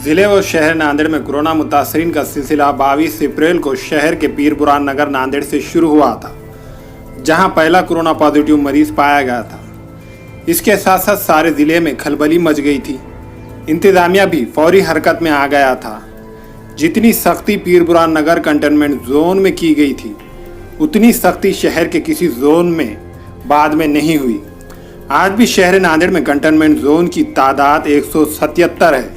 जिले व शहर नांदेड़ में कोरोना मुतासरीन का सिलसिला 22 अप्रैल को शहर के पीर बुरहान नगर नांदेड़ से शुरू हुआ था, जहां पहला कोरोना पॉजिटिव मरीज पाया गया था। इसके साथ साथ सारे जिले में खलबली मच गई थी। इंतजामिया भी फौरी हरकत में आ गया था। जितनी सख्ती पीर बुरहान नगर कंटेनमेंट जोन में की गई थी, उतनी सख्ती शहर के किसी जोन में बाद में नहीं हुई। आज भी शहर नांदेड़ में कंटेनमेंट जोन की तादाद 177 है,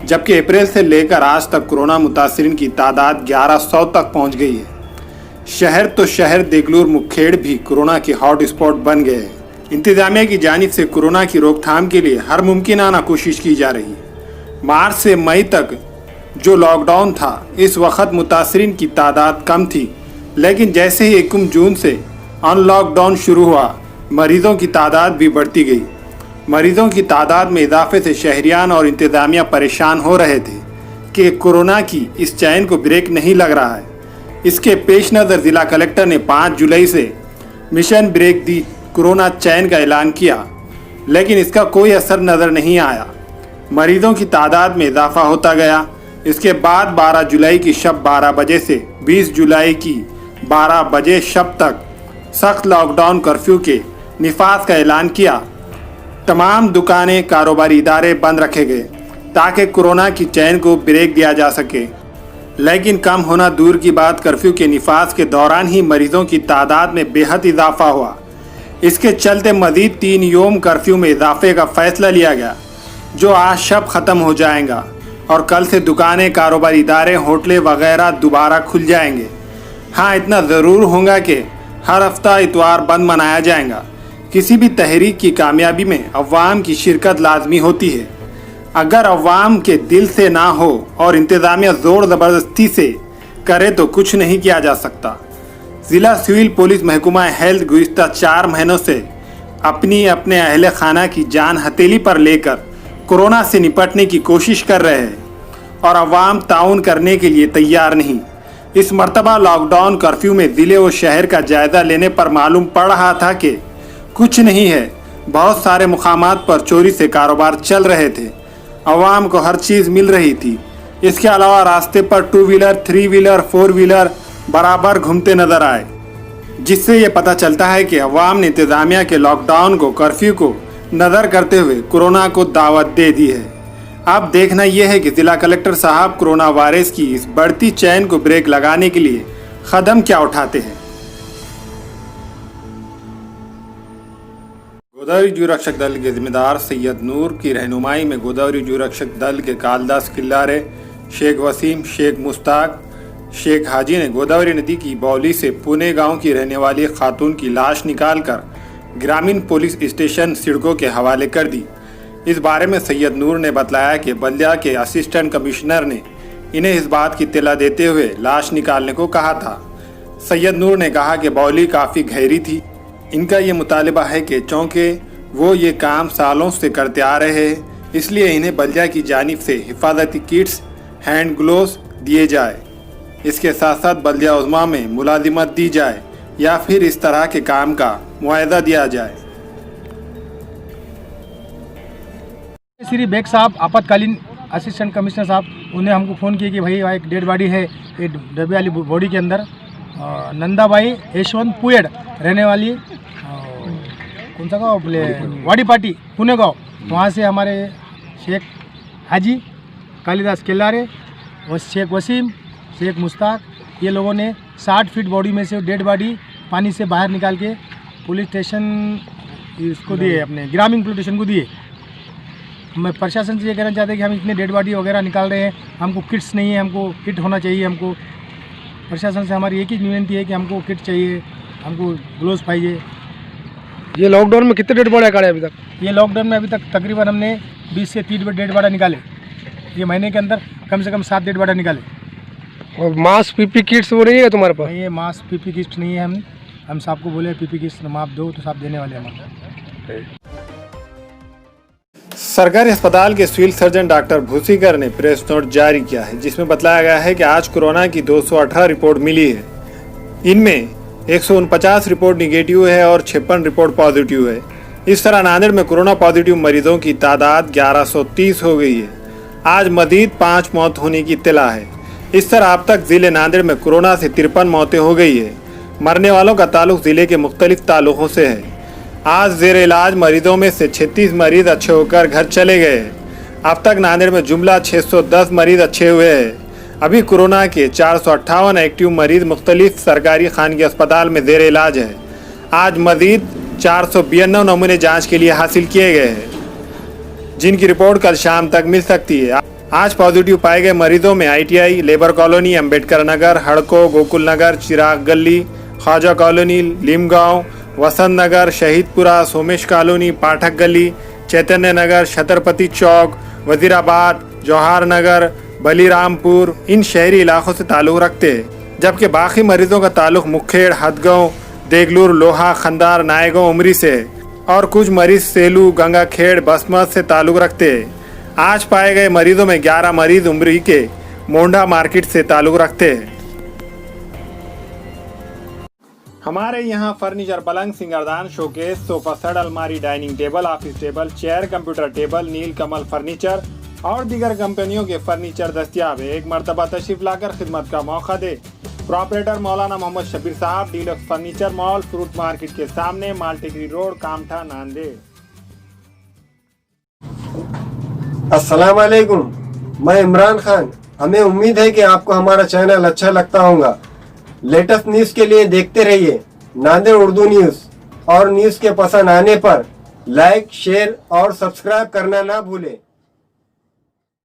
जबकि अप्रैल से लेकर आज तक कोरोना मुतासरीन की तादाद 1100 तक पहुंच गई है। शहर तो शहर देगलूर मुखेड़ भी कोरोना के हॉट स्पॉट बन गए हैं। इंतजामिया की जानिब से कोरोना की रोकथाम के लिए हर मुमकिनाना कोशिश की जा रही है। मार्च से मई तक जो लॉकडाउन था, इस वक्त मुतासरीन की तादाद कम थी, लेकिन जैसे ही 1 जून से अनलॉकडाउन शुरू हुआ, मरीजों की तादाद भी बढ़ती गई। मरीजों की तादाद में इजाफे से शहरियान और इंतजामिया परेशान हो रहे थे कि कोरोना की इस चैन को ब्रेक नहीं लग रहा है। इसके पेश नज़र जिला कलेक्टर ने 5 जुलाई से मिशन ब्रेक दी कोरोना चैन का ऐलान किया, लेकिन इसका कोई असर नज़र नहीं आया। मरीजों की तादाद में इजाफा होता गया। इसके बाद 12 जुलाई की शब 12 बजे से 20 जुलाई की 12 बजे शब तक सख्त लॉकडाउन कर्फ्यू के निफाज का ऐलान किया। तमाम दुकानें, कारोबारी इदारे बंद रखे गए ताकि कोरोना की चैन को ब्रेक दिया जा सके। लेकिन कम होना दूर की बात, कर्फ्यू के निफाज के दौरान ही मरीजों की तादाद में बेहद इजाफा हुआ। इसके चलते मजीद 3 योम कर्फ्यू में इजाफे का फैसला लिया गया, जो आज शब ख़त्म हो जाएगा और कल से दुकानें, कारोबारी इदारे, होटलें वगैरह दोबारा खुल जाएंगे। हाँ, इतना ज़रूर होगा कि हर हफ्ता इतवार बंद मनाया जाएगा। किसी भी तहरीक की कामयाबी में अवाम की शिरकत लाजमी होती है। अगर अवाम के दिल से ना हो और इंतज़ामिया ज़ोर ज़बरदस्ती से करे तो कुछ नहीं किया जा सकता। ज़िला सिविल पुलिस महकमा हेल्थ गुज़िश्ता 4 महीनों से अपने अहले खाना की जान हथेली पर लेकर कोरोना से निपटने की कोशिश कर रहे हैं और अवाम ताउन करने के लिए तैयार नहीं। इस मर्तबा लॉकडाउन कर्फ्यू में ज़िले व शहर का जायज़ा लेने पर मालूम पड़ रहा था कि कुछ नहीं है। बहुत सारे मुकामात पर चोरी से कारोबार चल रहे थे। अवाम को हर चीज़ मिल रही थी। इसके अलावा रास्ते पर 2 व्हीलर, 3 व्हीलर, 4 व्हीलर बराबर घूमते नजर आए, जिससे ये पता चलता है कि अवाम ने इंतज़ामिया के लॉकडाउन को, कर्फ्यू को नज़र करते हुए कोरोना को दावत दे दी है। अब देखना यह है कि ज़िला कलेक्टर साहब कोरोना वायरस की इस बढ़ती चैन को ब्रेक लगाने के लिए कदम क्या उठाते हैं। गोदावरी जू रक्षक दल के जिम्मेदार सैयद नूर की रहनुमाई में गोदावरी जू रक्षक दल के कालदास किल्लारे, शेख वसीम, शेख मुश्ताक, शेख हाजी ने गोदावरी नदी की बौली से पुणे गांव की रहने वाली खातून की लाश निकालकर ग्रामीण पुलिस स्टेशन सिडको के हवाले कर दी। इस बारे में सैयद नूर ने बताया कि बल्दिया के असिस्टेंट कमिश्नर ने इन्हें इस बात की इत्तला देते हुए लाश निकालने को कहा था। सैयद नूर ने कहा कि बौली काफ़ी गहरी थी। इनका ये मुतालिबा है कि चूँकि वो ये काम सालों से करते आ रहे हैं, इसलिए इन्हें बल्दिया की जानिब से हिफाजती किट्स, हैंड ग्लोव्स दिए जाए। इसके साथ साथ बल्दिया उज़्मा में मुलाजिमत दी जाए या फिर इस तरह के काम का मुआवजा दिया जाए। श्री बेग साहब, आपातकालीन असिस्टेंट कमिश्नर साहब, उन्हें हमको फ़ोन किया कि भाई वहाँ एक डेड बॉडी है, ये डब्बे वाली बॉडी के अंदर नंदाबाई यशवंत पुएड रहने वाली कौन सा गाँव, बोले वाड़ीपाटी, पुणे गाँव। वहाँ से हमारे शेख हाजी, कालिदास केलारे और शेख वसीम, शेख मुश्ताक, ये लोगों ने 60 फीट बॉडी में से डेड बॉडी पानी से बाहर निकाल के पुलिस स्टेशन इसको दिए, अपने ग्रामीण पुलिस स्टेशन को दिए। मैं प्रशासन से ये कहना चाहते हैं कि हम इतने डेड बॉडी वगैरह निकाल रहे हैं, हमको किट्स नहीं है, हमको किट होना चाहिए। हमको प्रशासन से हमारी एक ही विनती है कि हमको किट चाहिए, हमको ग्लोव्स चाहिए। ये लॉकडाउन में कितने डेड बॉडी निकाले अभी तक? ये लॉकडाउन में अभी तक तकरीबन हमने 20 से 30 डेड बॉडी निकाले। ये महीने के अंदर कम से कम 7 डेड बॉडी निकाले। और मास्क, पीपी किट्स वो नहीं है तुम्हारे पास? ये मास्क, पीपी किट्स नहीं है। हम साहब को बोले पीपी किट्स आप दो, तो साहब देने वाले हमारे। सरकारी अस्पताल के सिविल सर्जन डॉक्टर भूसीकर ने प्रेस नोट जारी किया है, जिसमें बताया गया है कि आज कोरोना की 218 रिपोर्ट मिली है। इनमें 149 रिपोर्ट निगेटिव है और 56 रिपोर्ट पॉजिटिव है। इस तरह नांदेड़ में कोरोना पॉजिटिव मरीजों की तादाद 1130 हो गई है। आज मजीद 5 मौत होने की इत्तला है। इस तरह अब तक जिले नांदेड़ में कोरोना से 53 मौतें हो गई है। मरने वालों का ताल्लुक जिले के मुख्तलिफ तालुकों से है। आज जेर इलाज मरीजों में से 36 मरीज अच्छे होकर घर चले गए। अब तक नांदेड़ में जुमला 610 मरीज अच्छे हुए हैं। अभी कोरोना के 458 एक्टिव मरीज मुख्तलिफ सरकारी खानगी अस्पताल में जेर इलाज है। आज मजीद 492 नमूने जांच के लिए हासिल किए गए हैं, जिनकी रिपोर्ट कल शाम तक मिल सकती है। आज पॉजिटिव पाए गए मरीजों में ITI, labour colony, Ambedkar Nagar, हड़को, Gokul नगर, चिराग गली, ख्वाजा कॉलोनी, लीमगांव, वसंत नगर, शहीदपुरा, सोमेश कॉलोनी, पाठक गली, चैतन्य नगर, छत्रपति चौक, वजीराबाद, जौहर नगर, बलीरामपुर इन शहरी इलाकों से ताल्लुक़ रखते हैं। जबकि बाकी मरीजों का ताल्लुक़ मुखेड़, हदगांव, देगलूर, लोहा, खंदार, नायगांव, उमरी से और कुछ मरीज सेलू, गंगाखेड़, बसमत से ताल्लुक़ रखते हैं। आज पाए गए मरीजों में 11 मरीज उमरी के मोंडा मार्केट से ताल्लुक़ रखते हैं। हमारे यहाँ फर्नीचर, पलंग, सिंगारदान, शोकेस, सोफा सेट, अलमारी, dining table, office table, chair, computer table, Neel Kamal furniture और दीगर कंपनियों के फर्नीचर दस्तियाब है। एक मरतबा तशरीफ लाकर खिदमत का मौका दे। प्रॉपरेटर मौलाना मोहम्मद शबीर साहब, deluxe furniture mall, fruit market के सामने, मालटेकरी रोड, कामठा, नांदेड़। अस्सलाम वालेकुम, मैं इमरान खान। हमें उम्मीद है कि आपको हमारा चैनल अच्छा लगता होगा। लेटेस्ट न्यूज़ के लिए देखते रहिए नांदेड़ उर्दू न्यूज़, और न्यूज़ के पसंद आने पर लाइक, शेयर और सब्सक्राइब करना ना भूलें।